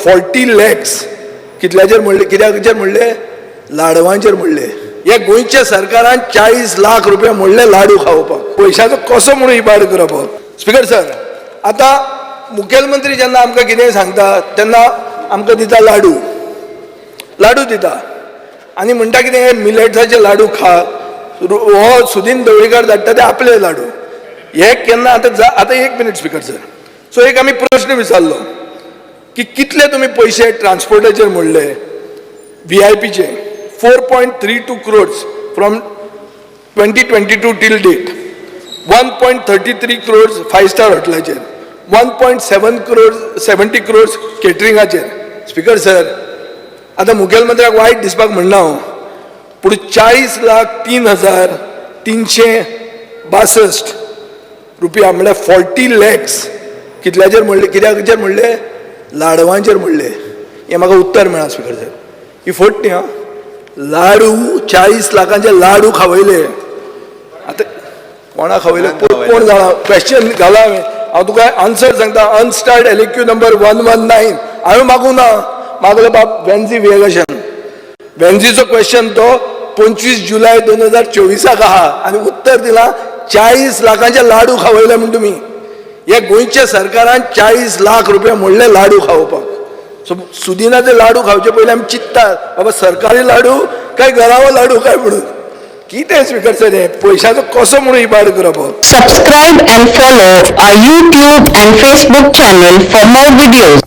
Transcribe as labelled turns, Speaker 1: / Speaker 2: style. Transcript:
Speaker 1: 40 lakhs कितल्याचेर म्हणले, कित्याचेर म्हणले, लाडवांचेर म्हणले. हे गोंयच्या सरकारान 40 लाख रुपया म्हणले लाडू खावपाक. पयशाचो कसो म्हणून इबाड करप. स्पीकर सर, आता मुखेलमंत्री जेन्ना आमकां कितेंय सांगता तेन्ना आमकां दिता लाडू दिता आनी म्हणटा कितें मिलेट्साचे लाडू खा. हो सुदीन ढवळीकर धाडटा ते आपले लाडू. हे केन्ना आतां एक मिनिट स्पीकर सर. सो एक आमी प्रश्न विचारलो की कितले तुमी पयशे ट्रान्सपोर्टाचेर म्हणले, VIPचे 4.32 crores from 2022 till date, 1.33 crores 5-star हॉटेलाचेर, 1.70 crores केटरिंगाचेर. स्पीकर सर, आता मुखेलमंत्र्याक वायट दिसपाक म्हणना हांव, पूण 40,03,362 रुपया म्हळ्यार 40 lakhs कितल्याचेर म्हणले, कित्याचेर म्हणले, लाडवांचेर म्हणले. हे म्हाका उत्तर मेळ्ळा स्पीकर सर. ही फट न्ही हां. लाडू 40 लाखांचे लाडू खावयले. आतां कोणा खावयले कोण जाणा. क्वेश्चन घाला हांव तुका आन्सर सांगता. अनस्टार्ड LAQ नंबर 119 हांवें मागूंक ना, मागले बाब वेन्झी वेगशन. वेन्झीचो क्वेश्चन तो 25 जुलय 2024 आहा आनी उत्तर दिलां 40 लाखांचे लाडू खावयले म्हण तुमी. हे गोंयच्या सरकारान 40 लाख रुपया म्हणले लाडू खावपाक. सो सुदिनाचे लाडू खावचे पयलीं आमी चिंततात बाबा सरकारी लाडू काय घरावो लाडू काय म्हणून. कितें स्पीकर सर हे पयशाचो कसो म्हणून इबाड करप.
Speaker 2: Subscribe and follow our YouTube and Facebook channel for more videos.